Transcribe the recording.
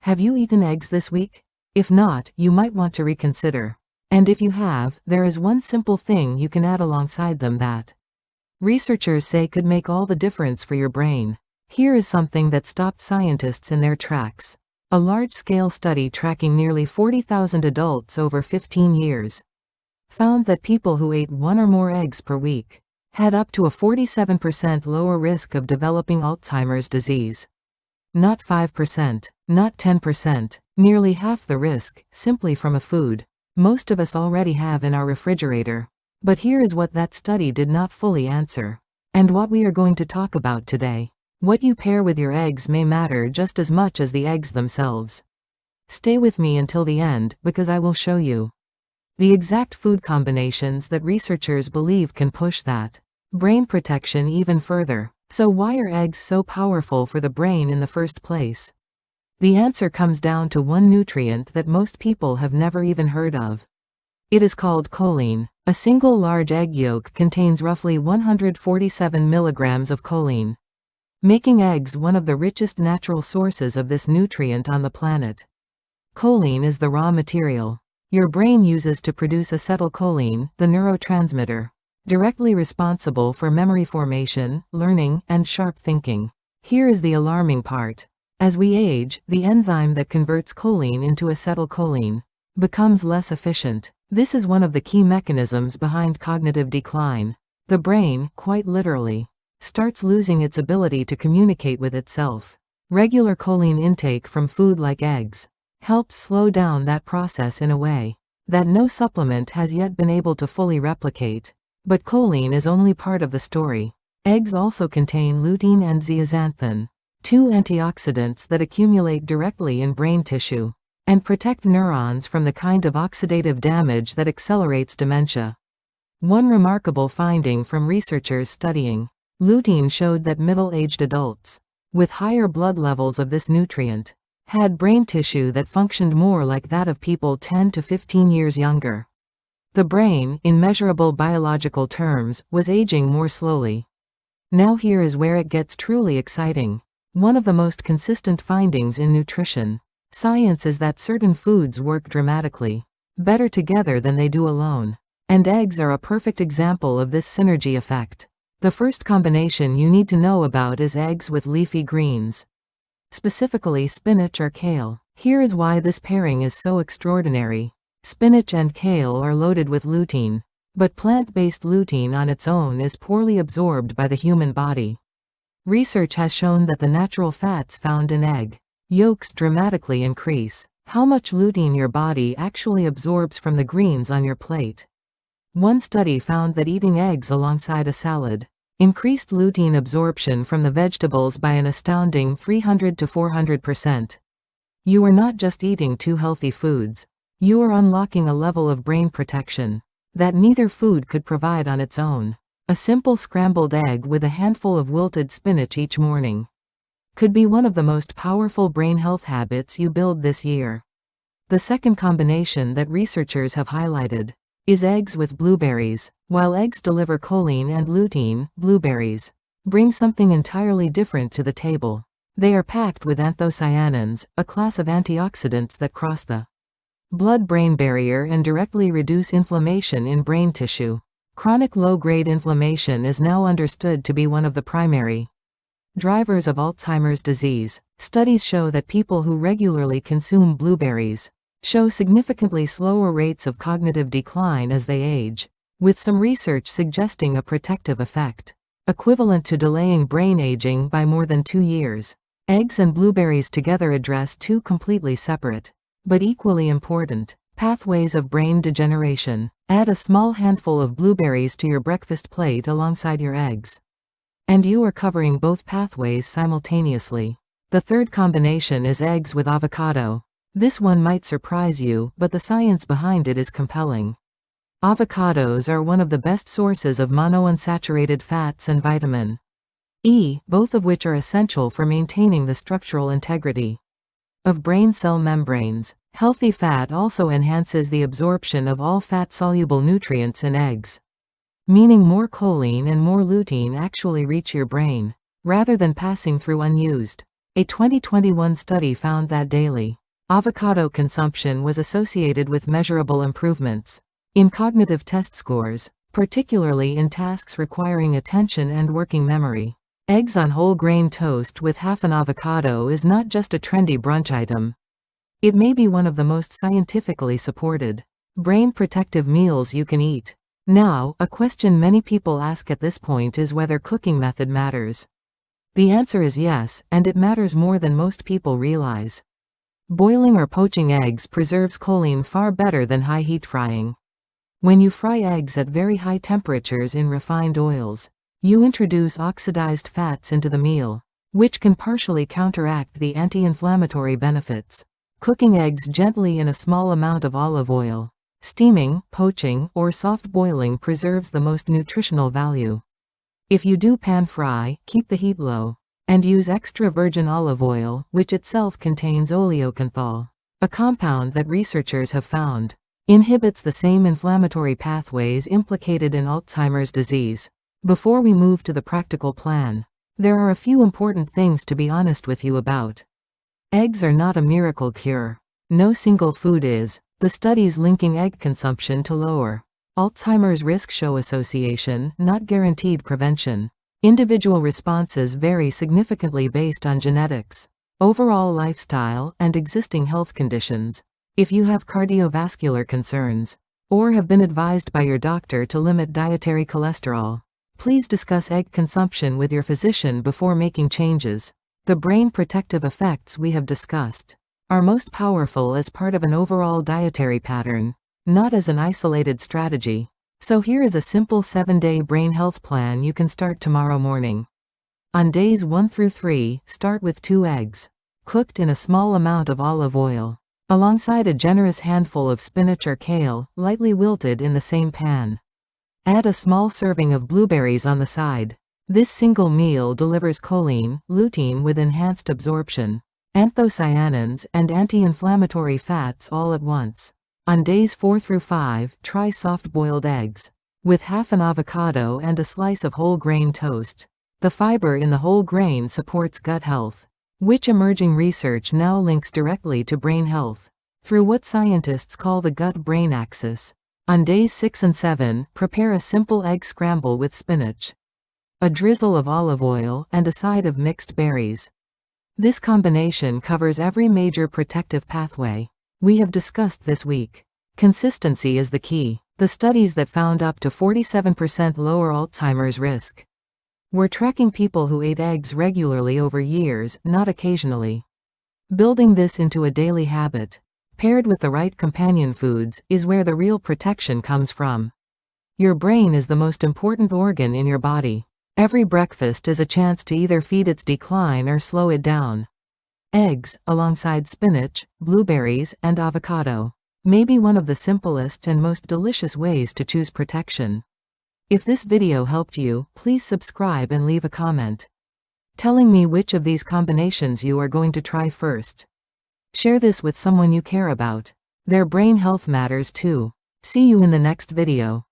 Have you eaten eggs this week? If not, you might want to reconsider. And if you have, there is one simple thing you can add alongside them that researchers say could make all the difference for your brain. Here is something that stopped scientists in their tracks. A large-scale study tracking nearly 40,000 adults over 15 years found that people who ate one or more eggs per week had up to a 47% lower risk of developing Alzheimer's disease. Not 5%, not 10%, nearly half the risk, simply from a food most of us already have in our refrigerator. But here is what that study did not fully answer, and what we are going to talk about today. What you pair with your eggs may matter just as much as the eggs themselves. Stay with me until the end, because I will show you the exact food combinations that researchers believe can push that brain protection even further. So why are eggs so powerful for the brain in the first place? The answer comes down to one nutrient that most people have never even heard of. It is called choline. A single large egg yolk contains roughly 147 milligrams of choline, making eggs one of the richest natural sources of this nutrient on the planet. Choline is the raw material your brain uses to produce acetylcholine, the neurotransmitter directly responsible for memory formation, learning, and sharp thinking. Here is the alarming part. As we age, the enzyme that converts choline into acetylcholine becomes less efficient. This is one of the key mechanisms behind cognitive decline. The brain, quite literally, starts losing its ability to communicate with itself. Regular choline intake from food like eggs helps slow down that process in a way that no supplement has yet been able to fully replicate. But choline is only part of the story. Eggs also contain lutein and zeaxanthin, two antioxidants that accumulate directly in brain tissue and protect neurons from the kind of oxidative damage that accelerates dementia. One remarkable finding from researchers studying lutein showed that middle-aged adults with higher blood levels of this nutrient had brain tissue that functioned more like that of people 10 to 15 years younger. The brain, in measurable biological terms, was aging more slowly. Now here is where it gets truly exciting. One of the most consistent findings in nutrition science is that certain foods work dramatically better together than they do alone. And eggs are a perfect example of this synergy effect. The first combination you need to know about is eggs with leafy greens, specifically spinach or kale. Here is why this pairing is so extraordinary. Spinach and kale are loaded with lutein, but plant-based lutein on its own is poorly absorbed by the human body. Research has shown that the natural fats found in egg yolks dramatically increase how much lutein your body actually absorbs from the greens on your plate. One study found that eating eggs alongside a salad increased lutein absorption from the vegetables by an astounding 300 to 400%. You are not just eating two healthy foods. You are unlocking a level of brain protection that neither food could provide on its own. A simple scrambled egg with a handful of wilted spinach each morning could be one of the most powerful brain health habits you build this year. The second combination that researchers have highlighted is eggs with blueberries. While eggs deliver choline and lutein, blueberries bring something entirely different to the table. They are packed with anthocyanins, a class of antioxidants that cross the blood-brain barrier and directly reduce inflammation in brain tissue. Chronic low-grade inflammation is now understood to be one of the primary drivers of Alzheimer's disease. Studies show that people who regularly consume blueberries show significantly slower rates of cognitive decline as they age, with some research suggesting a protective effect equivalent to delaying brain aging by more than 2 years. Eggs and blueberries together address two completely separate but equally important pathways of brain degeneration. Add a small handful of blueberries to your breakfast plate alongside your eggs, and you are covering both pathways simultaneously. The third combination is eggs with avocado. This one might surprise you, but the science behind it is compelling. Avocados are one of the best sources of monounsaturated fats and vitamin E, both of which are essential for maintaining the structural integrity of brain cell membranes. Healthy fat also enhances the absorption of all fat-soluble nutrients in eggs, meaning more choline and more lutein actually reach your brain, rather than passing through unused. A 2021 study found that daily avocado consumption was associated with measurable improvements in cognitive test scores, particularly in tasks requiring attention and working memory. Eggs on whole grain toast with half an avocado is not just a trendy brunch item. It may be one of the most scientifically supported brain protective meals you can eat. Now, a question many people ask at this point is whether cooking method matters. The answer is yes, and it matters more than most people realize. Boiling or poaching eggs preserves choline far better than high heat frying. When you fry eggs at very high temperatures in refined oils, you introduce oxidized fats into the meal, which can partially counteract the anti-inflammatory benefits. Cooking eggs gently in a small amount of olive oil, steaming, poaching, or soft boiling preserves the most nutritional value. If you do pan fry, keep the heat low, and use extra virgin olive oil, which itself contains oleocanthal, a compound that researchers have found inhibits the same inflammatory pathways implicated in Alzheimer's disease. Before we move to the practical plan, there are a few important things to be honest with you about. Eggs are not a miracle cure. No single food is. The studies linking egg consumption to lower Alzheimer's risk show association, not guaranteed prevention. Individual responses vary significantly based on genetics, overall lifestyle, and existing health conditions. If you have cardiovascular concerns, or have been advised by your doctor to limit dietary cholesterol, please discuss egg consumption with your physician before making changes. The brain protective effects we have discussed are most powerful as part of an overall dietary pattern, not as an isolated strategy. So here is a simple 7-day brain health plan you can start tomorrow morning. On days 1 through 3, start with 2 eggs, cooked in a small amount of olive oil, alongside a generous handful of spinach or kale, lightly wilted in the same pan. Add a small serving of blueberries on the side. This single meal delivers choline, lutein with enhanced absorption, anthocyanins, and anti-inflammatory fats all at once. On days 4 through 5, try soft-boiled eggs, with half an avocado and a slice of whole grain toast. The fiber in the whole grain supports gut health, which emerging research now links directly to brain health, through what scientists call the gut-brain axis. On days 6 and 7, prepare a simple egg scramble with spinach, a drizzle of olive oil, and a side of mixed berries. This combination covers every major protective pathway we have discussed this week. Consistency is the key. The studies that found up to 47% lower Alzheimer's risk were tracking people who ate eggs regularly over years, not occasionally. Building this into a daily habit, paired with the right companion foods, is where the real protection comes from. Your brain is the most important organ in your body. Every breakfast is a chance to either feed its decline or slow it down. Eggs, alongside spinach, blueberries, and avocado, may be one of the simplest and most delicious ways to choose protection. If this video helped you, please subscribe and leave a comment, telling me which of these combinations you are going to try first. Share this with someone you care about. Their brain health matters too. See you in the next video.